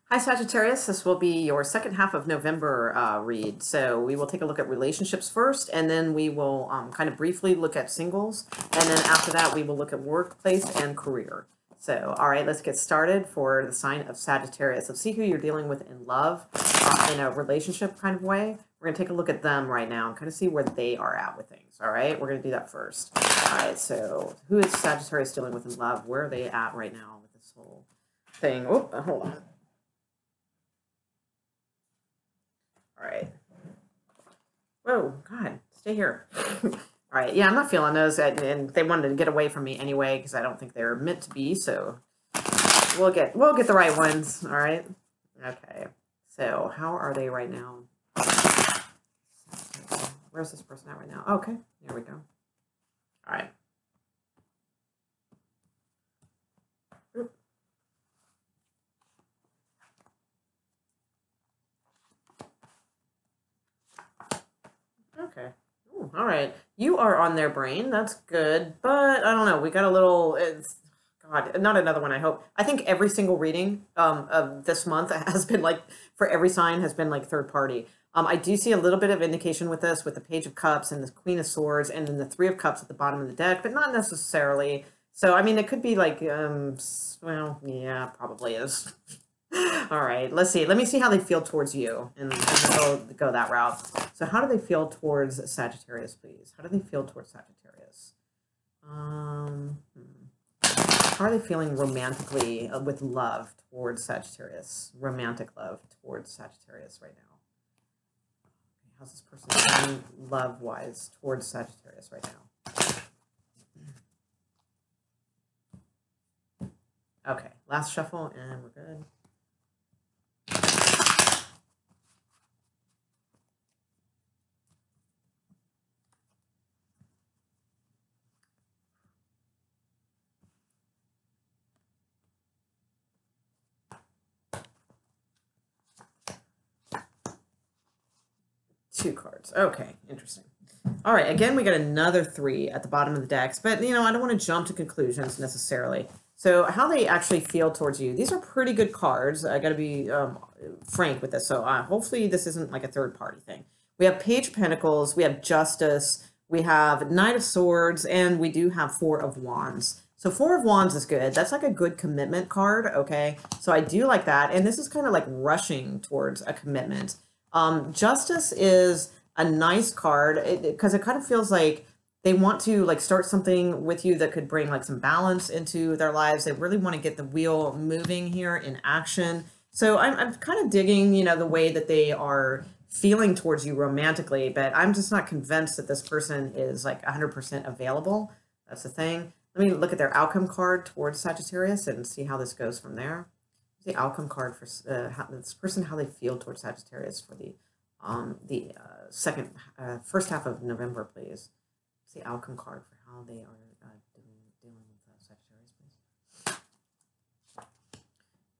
Hi, Sagittarius. This will be your second half of November read. So we will take a look at relationships first, and then we will kind of briefly look at singles. And then after that, we will look at workplace and career. So, all right, let's get started for the sign of Sagittarius. Let's see who you're dealing with in love, in a relationship kind of way. We're going to take a look at them right now and kind of see where they are at with things. All right, we're going to do that first. All right, so who is Sagittarius dealing with in love? Where are they at right now with this whole thing? Oh, hold on. All right. Whoa, God, stay here. All right, yeah, I'm not feeling those, and they wanted to get away from me anyway because I don't think they're meant to be. So we'll get the right ones. All right. Okay. So how are they right now? Where's this person at right now? Okay, here we go. All right. Okay. Ooh, all right. You are on their brain. That's good. But I don't know. We got a little. God, not another one, I hope. I think every single reading of this month has been like, for every sign, has been like third party. I do see a little bit of indication with this, with the Page of Cups and the Queen of Swords and then the Three of Cups at the bottom of the deck, but not necessarily. So, I mean, it could be like, well, yeah, probably is. All right, let's see. Let me see how they feel towards you, and go that route. So, how do they feel towards Sagittarius, please? How do they feel towards Sagittarius? How are they feeling romantically with love towards Sagittarius? Romantic love towards Sagittarius right now. Okay, how's this person feeling love-wise towards Sagittarius right now? Okay, last shuffle, and we're good. 2 cards. Okay, interesting. All right, again, we got another 3 at the bottom of the decks, but, you know, I don't want to jump to conclusions necessarily. So how they actually feel towards you. These are pretty good cards. I got to be frank with this. So hopefully this isn't like a third party thing. We have Page of Pentacles, we have Justice, we have Knight of Swords, and we do have 4 of Wands. So 4 of Wands is good. That's like a good commitment card, okay? So I do like that. And this is kind of like rushing towards a commitment. Justice is a nice card because it kind of feels like they want to like start something with you that could bring like some balance into their lives. They really want to get the wheel moving here in action. So I'm kind of digging, you know, the way that they are feeling towards you romantically, but I'm just not convinced that this person is like 100% available. That's the thing. Let me look at their outcome card towards Sagittarius and see how this goes from there. The outcome card for this person, how they feel towards Sagittarius for the first half of November, please. It's the outcome card for how they are dealing with Sagittarius, please.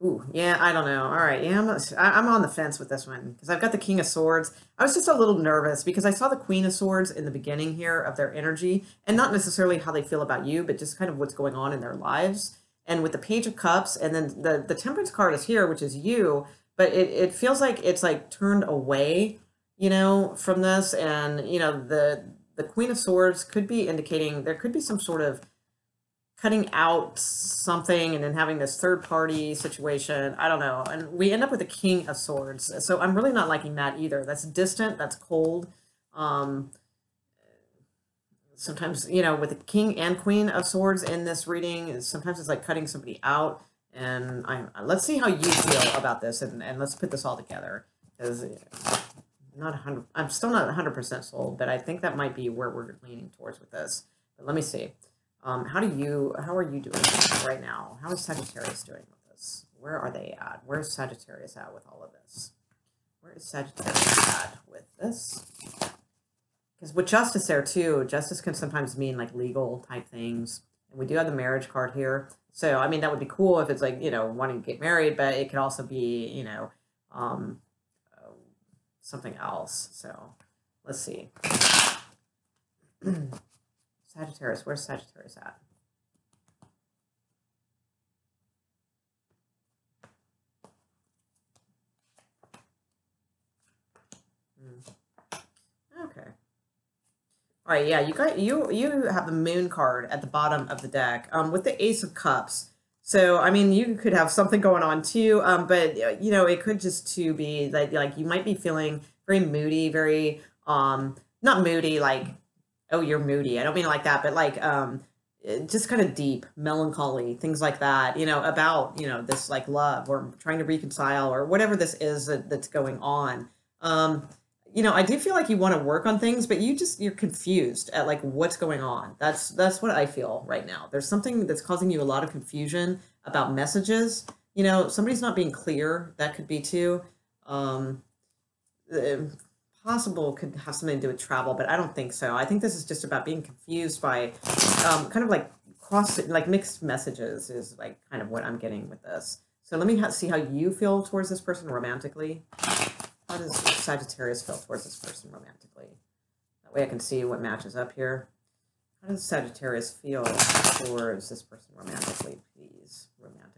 Ooh, yeah, I don't know. All right, yeah, I'm on the fence with this one because I've got the King of Swords. I was just a little nervous because I saw the Queen of Swords in the beginning here of their energy, and not necessarily how they feel about you, but just kind of what's going on in their lives. And with the Page of Cups, and then the Temperance card is here, which is you, but it feels like it's like turned away, you know, from this. And, you know, the Queen of Swords could be indicating there could be some sort of cutting out something and then having this third party situation. I don't know. And we end up with the King of Swords. So I'm really not liking that either. That's distant, that's cold. Sometimes, you know, with the King and Queen of Swords in this reading, sometimes it's like cutting somebody out. And let's see how you feel about this, and let's put this all together. Because I'm still not 100% sold, but I think that might be where we're leaning towards with this. But let me see. How are you doing right now? How is Sagittarius doing with this? Where are they at? Where's Sagittarius at with all of this? Where is Sagittarius at with this? Because with Justice there too, Justice can sometimes mean like legal type things. And we do have the marriage card here. So, I mean, that would be cool if it's like, you know, wanting to get married, but it could also be, you know, something else. So, let's see. Sagittarius, where's Sagittarius at? All right, yeah, you have the moon card at the bottom of the deck, with the Ace of Cups. So I mean, you could have something going on too, but you know, it could just to be like you might be feeling very moody, very not moody like, oh, you're moody. I don't mean it like that, but like just kind of deep, melancholy, things like that. You know, about this like love or trying to reconcile or whatever this is that's going on. Um, I do feel like you want to work on things, but you're confused at like what's going on. That's what I feel right now. There's something that's causing you a lot of confusion about messages. Somebody's not being clear. That could be too. Um, uh, Possible could have something to do with travel, but I don't think so. I think this is just about being confused by kind of like like mixed messages is like kind of what I'm getting with this. So let me see how you feel towards this person romantically. How does Sagittarius feel towards this person romantically? That way I can see what matches up here. How does Sagittarius feel towards this person romantically, please? Romantically.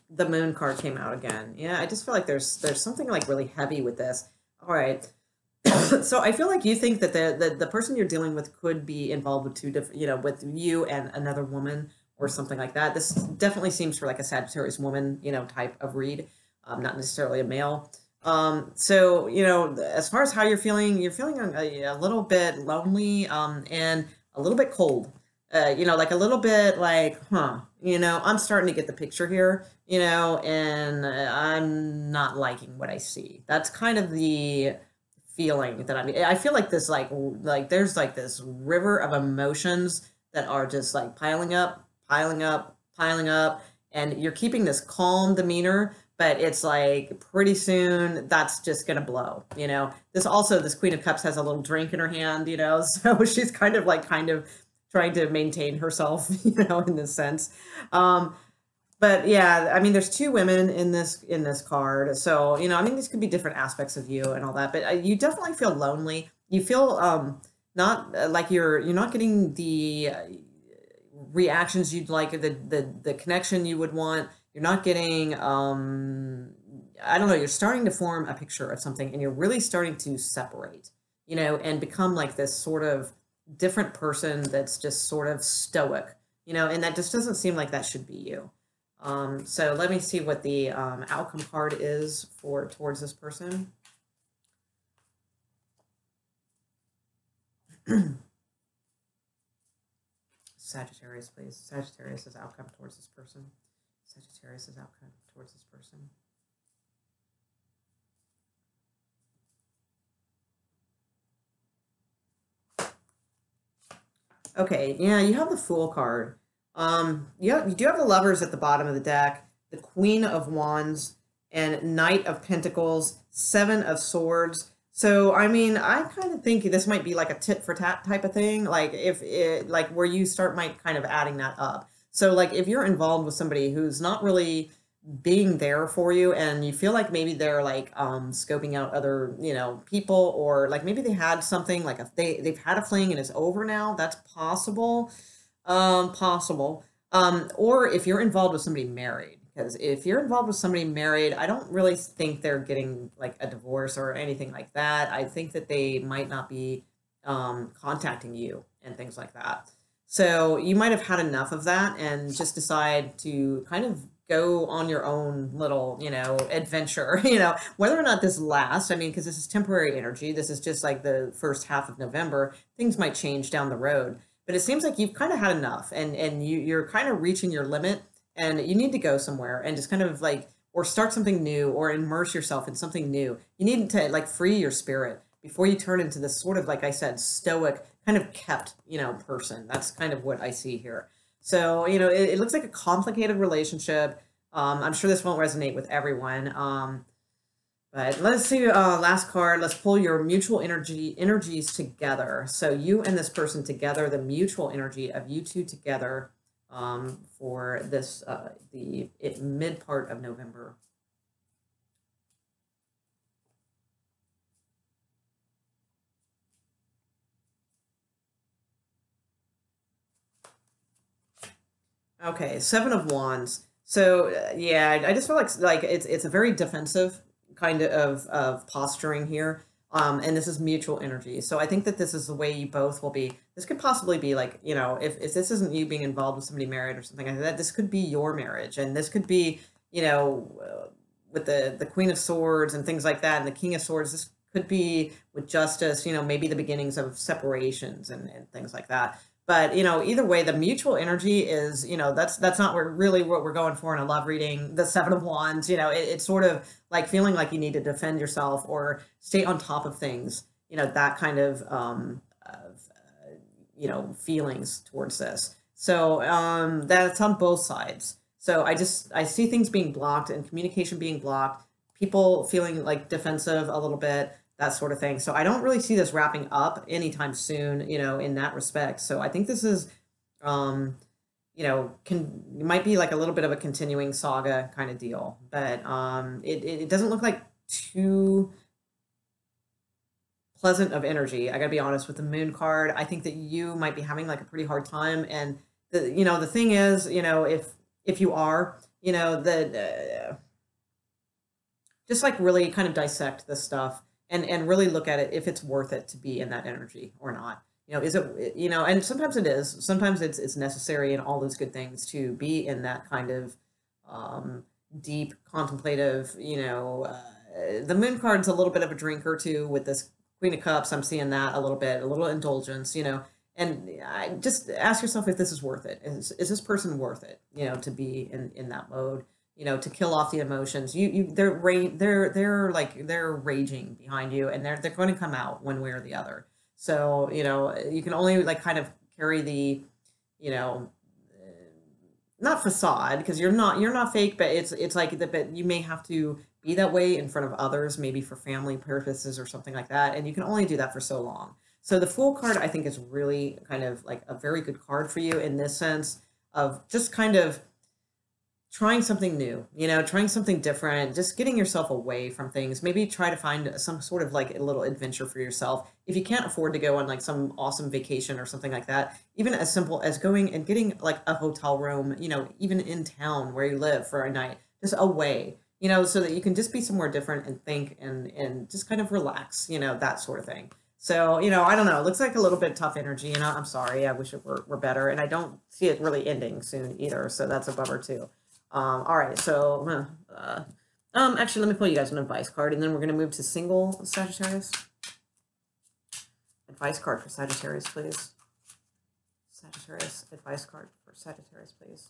The moon card came out again. Yeah, I just feel like there's something like really heavy with this. All right. So I feel like you think that the person you're dealing with could be involved with two different, with you and another woman or something like that. This definitely seems for like a Sagittarius woman, type of read, not necessarily a male. So as far as how you're feeling a little bit lonely, and a little bit cold. Like a little bit like, I'm starting to get the picture here, and I'm not liking what I see. That's kind of the feeling that I feel like this, like there's like this river of emotions that are just like piling up, piling up, piling up, and you're keeping this calm demeanor, but it's like pretty soon that's just gonna blow. This Queen of Cups has a little drink in her hand, so she's kind of trying to maintain herself, in this sense. But yeah, I mean, there's two women in this card, so I mean, these could be different aspects of you and all that. But you definitely feel lonely. You feel not like you're not getting the reactions you'd like, the connection you would want. You're not getting I don't know. You're starting to form a picture of something, and you're really starting to separate, and become like this sort of different person that's just sort of stoic, and that just doesn't seem like that should be you. So let me see what the outcome card is towards this person. Sagittarius, please. Sagittarius' outcome towards this person. Sagittarius' outcome towards this person. Okay, yeah, you have the Fool card. You do have the Lovers at the bottom of the deck, the Queen of Wands, and Knight of Pentacles, Seven of Swords. So, I mean, I kind of think this might be like a tit for tat type of thing, like like where you might kind of adding that up. So, like, if you're involved with somebody who's not really being there for you and you feel like maybe they're like scoping out other people, or like maybe they had something like they've had a fling and it's over now, that's possible. Possible. Or if you're involved with somebody married, because if you're involved with somebody married, I don't really think they're getting like a divorce or anything like that. I think that they might not be contacting you and things like that. So you might have had enough of that and just decide to kind of go on your own little, adventure, whether or not this lasts. I mean, because this is temporary energy. This is just like the first half of November. Things might change down the road. But it seems like you've kind of had enough, and you're kind of reaching your limit, and you need to go somewhere and just kind of like, or start something new, or immerse yourself in something new. You need to like free your spirit before you turn into this sort of, like I said, stoic, kind of kept, person. That's kind of what I see here. So, it looks like a complicated relationship. I'm sure this won't resonate with everyone. But let's see, last card. Let's pull your mutual energies together. So you and this person together, the mutual energy of you two together, for this the mid part of November. Okay, Seven of Wands. So yeah, I just feel like it's a very defensive kind of posturing here. And this is mutual energy. So I think that this is the way you both will be. This could possibly be like, you know, if this isn't you being involved with somebody married or something like that, this could be your marriage. And this could be, you know, with the Queen of Swords and things like that, and the King of Swords, this could be with justice, you know, maybe the beginnings of separations and things like that. But, you know, either way, the mutual energy is, you know, that's not really what we're going for in a love reading. The Seven of Wands, you know, it's sort of like feeling like you need to defend yourself or stay on top of things, you know, that kind of you know, feelings towards this. So that's on both sides. So I see things being blocked and communication being blocked, people feeling like defensive a little bit, that sort of thing. So I don't really see this wrapping up anytime soon, you know, in that respect. So I think this is, um, you know, it might be like a little bit of a continuing saga kind of deal, but it doesn't look like too pleasant of energy. I gotta be honest with the Moon card. I think that you might be having like a pretty hard time, and you know, the thing is, you know, if you are, you know, just like really kind of dissect this stuff and really look at it if it's worth it to be in that energy or not. You know, is it, you know, and sometimes it is. Sometimes it's necessary and all those good things to be in that kind of um, deep contemplative, you know, the Moon card's a little bit of a drinker too with this Queen of Cups. I'm seeing that a little bit, a little indulgence, you know, and I just ask yourself if this is worth it. Is this person worth it, you know, to be in that mode? You know, to kill off the emotions. They're like they're raging behind you, and they're going to come out one way or the other. So you know, you can only like kind of carry the, you know, not facade, because you're not fake, but it's like the but you may have to be that way in front of others, maybe for family purposes or something like that, and you can only do that for so long. So the Fool card, I think, is really kind of like a very good card for you in this sense of just kind of trying something new, you know, trying something different, just getting yourself away from things. Maybe try to find some sort of like a little adventure for yourself. If you can't afford to go on like some awesome vacation or something like that, even as simple as going and getting like a hotel room, you know, even in town where you live for a night, just away, you know, so that you can just be somewhere different and think and just kind of relax, you know, that sort of thing. So, you know, I don't know. It looks like a little bit tough energy, and I'm sorry. I wish it were better. And I don't see it really ending soon either. So that's a bummer too. All right, so actually, let me pull you guys an advice card, and then we're going to move to single Sagittarius. Advice card for Sagittarius, please. Sagittarius, advice card for Sagittarius, please.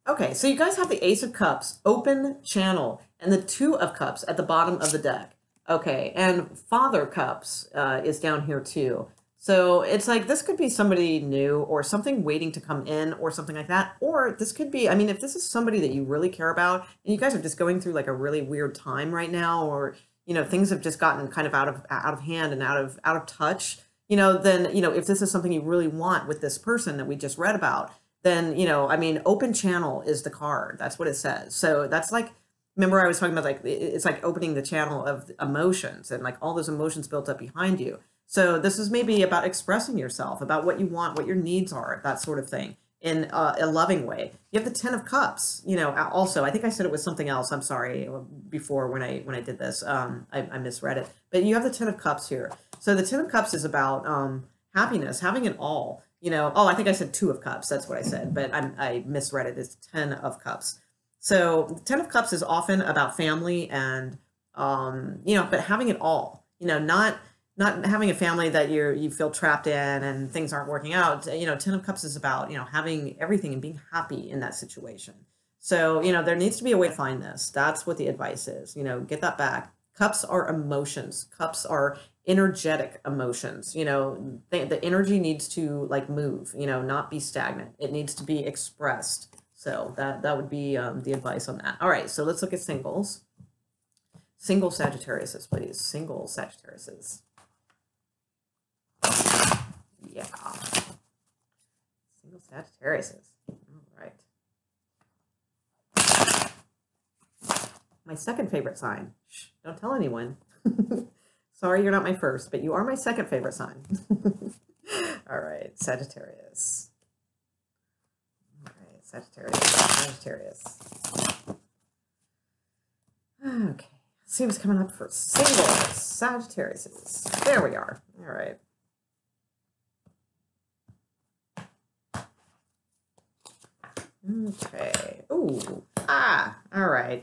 Okay, so you guys have the Ace of Cups, open channel, and the Two of Cups at the bottom of the deck. Okay, and Father Cups is down here too. So it's like this could be somebody new or something waiting to come in or something like that. Or this could be, I mean, if this is somebody that you really care about and you guys are just going through like a really weird time right now, or, you know, things have just gotten kind of out of hand and out of touch, you know, then, you know, if this is something you really want with this person that we just read about, then, you know, I mean, open channel is the card. That's what it says. So that's like, remember I was talking about like, it's like opening the channel of emotions and like all those emotions built up behind you. So this is maybe about expressing yourself, about what you want, what your needs are, that sort of thing, in a loving way. You have the Ten of Cups, you know, also, I think I said it was something else. I'm sorry, before when I did this, I misread it. But you have the Ten of Cups here. So the Ten of Cups is about happiness, having it all. You know, oh, I think I said Two of Cups. That's what I said, but I misread it. It's Ten of Cups. So the Ten of Cups is often about family and, you know, but having it all. You know, not having a family that you feel trapped in and things aren't working out. You know, Ten of Cups is about, you know, having everything and being happy in that situation. So, you know, there needs to be a way to find this. That's what the advice is. You know, get that back. Cups are emotions. Cups are energetic emotions. You know, the energy needs to like move, you know, not be stagnant. It needs to be expressed. So that would be the advice on that. All right, so let's look at singles. Single Sagittariuses, please. Single Sagittariuses. Yeah. Single Sagittariuses. All right. my second favorite sign. Shh, don't tell anyone. Sorry, you're not my first, but you are my second favorite sign. All right, Sagittarius. All right, Sagittarius. Okay, let's see what's coming up for single Sagittarius. There we are. All right. Okay. Ooh. All right.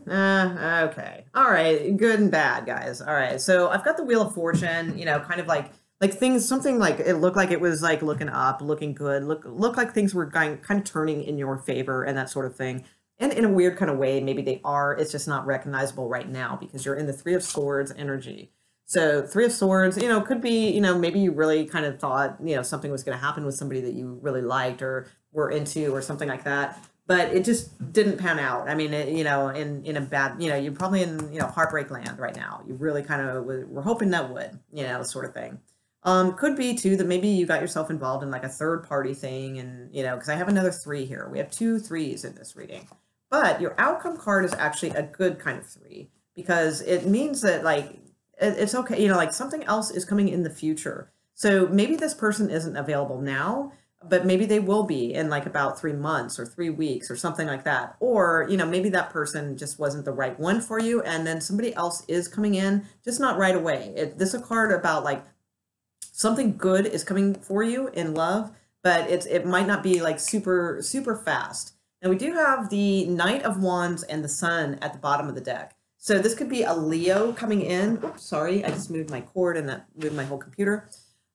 Okay. All right. Good and bad, guys. All right. So I've got the Wheel of Fortune, you know, kind of like things, something like it looked like it was like looking up, looking good, look like things were kind of turning in your favor and that sort of thing. And in a weird kind of way, maybe they are. It's just not recognizable right now because you're in the Three of Swords energy. So Three of Swords, you know, could be, you know, maybe you really kind of thought, you know, something was going to happen with somebody that you really liked or were into or something like that. But it just didn't pan out. I mean, you know, in a bad, you know, you're probably in, you know, heartbreak land right now. You really kind of were hoping that would, you know, sort of thing. Could be too that maybe you got yourself involved in like a third party thing. And, you know, because I have another 3 here. We have 2 3s in this reading. But your outcome card is actually a good kind of 3 because it means that like, it's okay, you know, like something else is coming in the future. So maybe this person isn't available now, but maybe they will be in like about 3 months or 3 weeks or something like that. Or, you know, maybe that person just wasn't the right one for you. And then somebody else is coming in, just not right away. This is a card about like something good is coming for you in love, but it might not be like super, super fast. Now we do have the Knight of Wands and the Sun at the bottom of the deck. So this could be a Leo coming in. Oops, sorry, I just moved my cord and that moved my whole computer.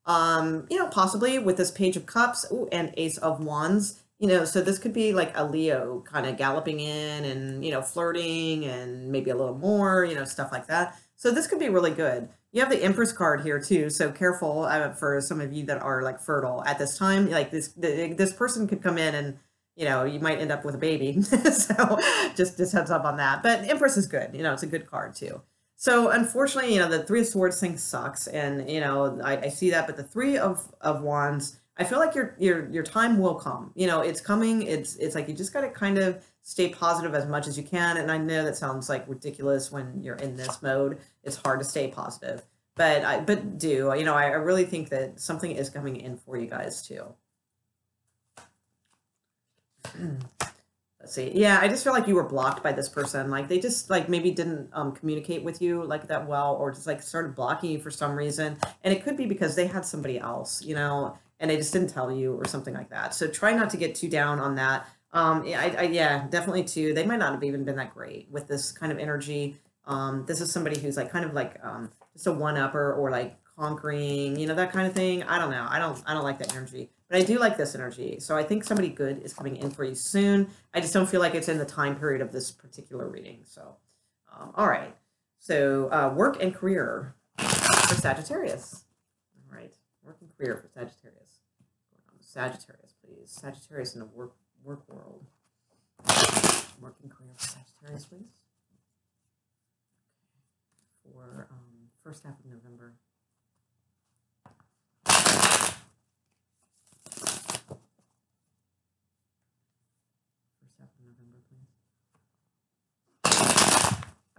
You know, possibly with this Page of Cups and Ace of Wands, you know, so this could be like a Leo kind of galloping in and, you know, flirting and maybe a little more, you know, stuff like that. So this could be really good. You have the Empress card here too, so careful for some of you that are like fertile at this time. Like this person could come in and, you know, you might end up with a baby. So just heads up on that. But Empress is good. You know, it's a good card too. So unfortunately, you know, the Three of Swords thing sucks. And, you know, I see that. But the Three of Wands, I feel like your time will come. You know, it's coming. It's like you just got to kind of stay positive as much as you can. And I know that sounds like ridiculous when you're in this mode. It's hard to stay positive. But you know, I really think that something is coming in for you guys too. Let's see. Yeah, I just feel like you were blocked by this person. Like they just like maybe didn't communicate with you like that well, or just like started blocking you for some reason. And it could be because they had somebody else, you know, and they just didn't tell you or something like that. So try not to get too down on that. Yeah, definitely too. They might not have even been that great with this kind of energy. This is somebody who's like kind of like just a one-upper or like conquering, you know, that kind of thing. I don't know. I don't like that energy. But I do like this energy. So I think somebody good is coming in for you soon. I just don't feel like it's in the time period of this particular reading. So, all right. So work and career for Sagittarius. All right. Work and career for Sagittarius. Sagittarius, please. Sagittarius in the work world. Work and career for Sagittarius, please. For first half of November.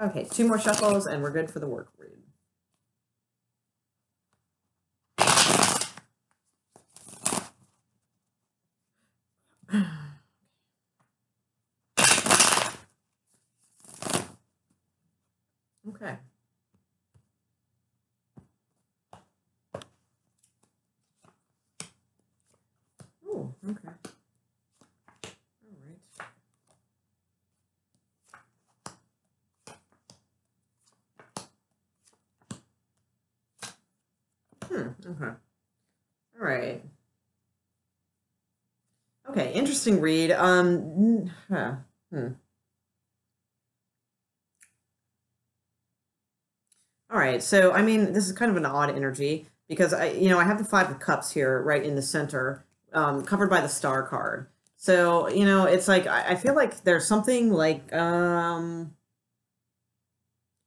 Okay, 2 more shuffles and we're good for the work read. Okay. Oh, okay. Okay. All right. Okay, interesting read. All right, so I mean, this is kind of an odd energy because I have the 5 of Cups here right in the center, covered by the Star card. So, you know, it's like I feel like there's something like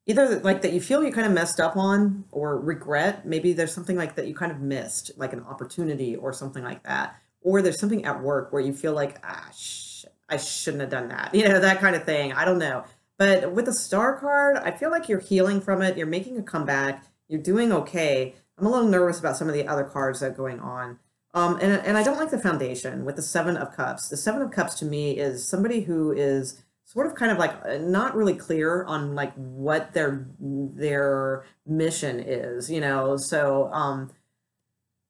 either like that you feel you kind of messed up on or regret. Maybe there's something like that you kind of missed, like an opportunity or something like that. Or there's something at work where you feel like, I shouldn't have done that. You know, that kind of thing. I don't know. But with the Star card, I feel like you're healing from it. You're making a comeback. You're doing okay. I'm a little nervous about some of the other cards that are going on. And I don't like the Foundation with the Seven of Cups. The Seven of Cups to me is somebody who is sort of kind of like not really clear on like what their mission is, you know. So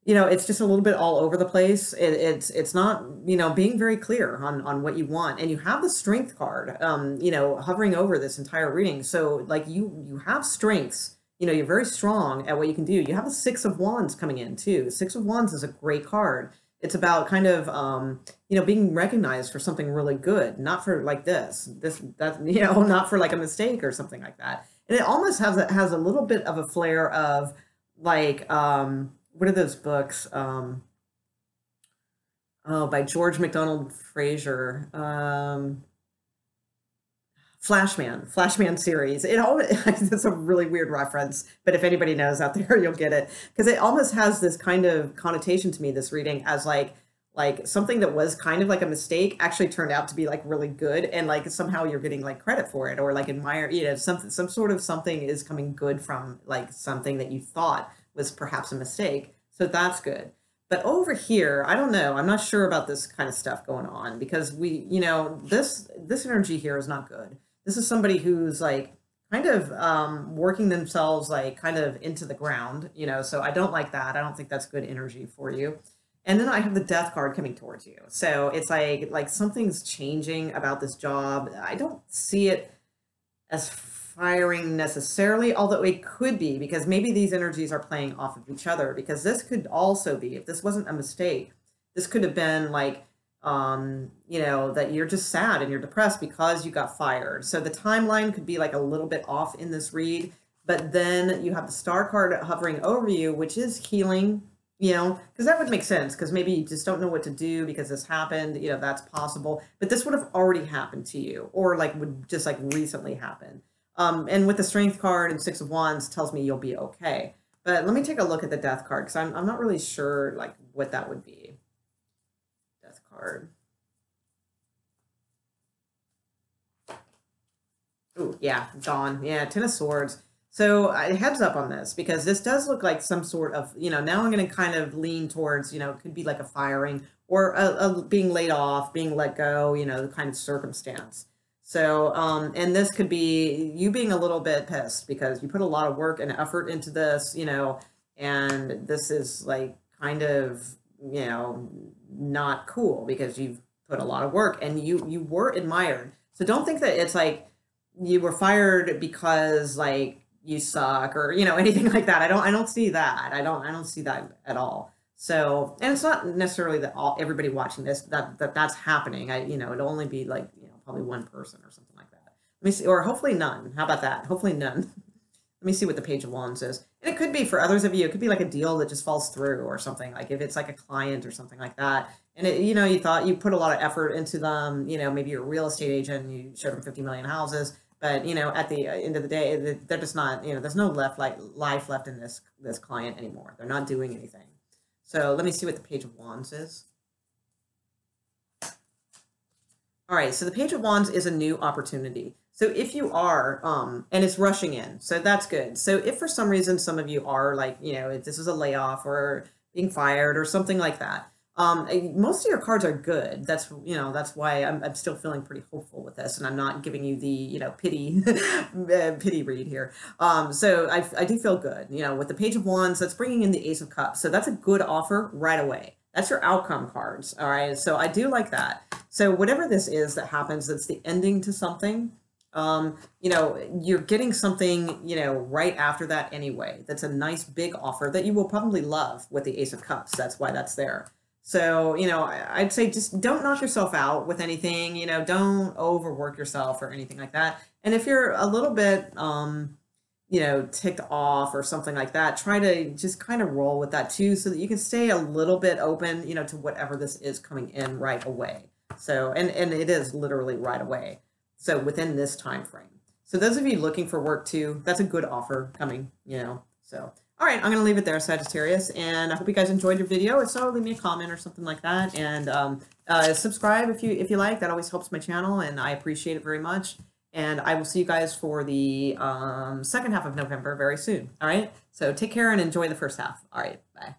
you know, it's just a little bit all over the place. It's not, you know, being very clear on what you want. And you have the Strength card, you know, hovering over this entire reading. So like you have strengths. You know, you're very strong at what you can do. You have the Six of Wands coming in too. Six of Wands is a great card. It's about kind of, you know, being recognized for something really good, not for like that, you know, not for like a mistake or something like that. And it almost has a little bit of a flair of like, what are those books? Oh, by George MacDonald Fraser. Flashman series. It always, that's a really weird reference, but if anybody knows out there, you'll get it. Because it almost has this kind of connotation to me, this reading, as like something that was kind of like a mistake actually turned out to be like really good, and like somehow you're getting like credit for it, or like admire, you know, some sort of something is coming good from like something that you thought was perhaps a mistake. So that's good. But over here, I don't know. I'm not sure about this kind of stuff going on, because we, you know, this energy here is not good. This is somebody who's like kind of working themselves like kind of into the ground, you know, so I don't like that. I don't think that's good energy for you. And then I have the Death card coming towards you. So it's like something's changing about this job. I don't see it as firing necessarily, although it could be, because maybe these energies are playing off of each other, because this could also be, if this wasn't a mistake, this could have been like, you know, that you're just sad and you're depressed because you got fired. So the timeline could be like a little bit off in this read, but then you have the Star card hovering over you, which is healing, you know, because that would make sense, because maybe you just don't know what to do because this happened, you know, that's possible, but this would have already happened to you, or like would just like recently happen. And with the Strength card and Six of Wands tells me you'll be okay. But let me take a look at the Death card, because I'm not really sure like what that would be. Card. Oh, yeah, gone. Yeah, Ten of Swords. So heads up on this, because this does look like some sort of, you know, now I'm going to kind of lean towards, you know, it could be like a firing or a being laid off, being let go, you know, the kind of circumstance. So, and this could be you being a little bit pissed because you put a lot of work and effort into this, you know, and this is like kind of, you know, not cool because you've put a lot of work and you were admired. So don't think that it's like you were fired because like you suck or, you know, anything like that. I don't see that. I don't see that at all. So, and it's not necessarily that everybody watching this that's happening. You know, it'll only be like, you know, probably one person or something like that. Let me see, or hopefully none. How about that? Hopefully none. Let me see what the Page of Wands is. And it could be for others of you, it could be like a deal that just falls through or something, like if it's like a client or something like that. And it, you know, you thought you put a lot of effort into them, you know, maybe you're a real estate agent and you showed them 50 million houses, but you know, at the end of the day, they're just not, you know, there's no life left in this client anymore. They're not doing anything. So let me see what the Page of Wands is. All right, so the Page of Wands is a new opportunity. So if you are, and it's rushing in, so that's good. So if for some reason some of you are like, you know, if this is a layoff or being fired or something like that, most of your cards are good. That's, you know, that's why I'm still feeling pretty hopeful with this, and I'm not giving you the, you know, pity read here. So I do feel good, you know, with the Page of Wands. That's bringing in the Ace of Cups. So that's a good offer right away. That's your outcome cards. All right. So I do like that. So whatever this is that happens, that's the ending to something. You know, you're getting something, you know, right after that anyway. That's a nice big offer that you will probably love with the Ace of Cups. That's why that's there. So, you know, I'd say just don't knock yourself out with anything, you know, don't overwork yourself or anything like that. And if you're a little bit, you know, ticked off or something like that, try to just kind of roll with that too, so that you can stay a little bit open, you know, to whatever this is coming in right away. So, and it is literally right away. So within this time frame. So those of you looking for work too, that's a good offer coming, you know. So, all right, I'm going to leave it there, Sagittarius, and I hope you guys enjoyed your video. If so, leave me a comment or something like that, and subscribe if you like. That always helps my channel, and I appreciate it very much. And I will see you guys for the second half of November very soon. All right. So take care and enjoy the first half. All right. Bye.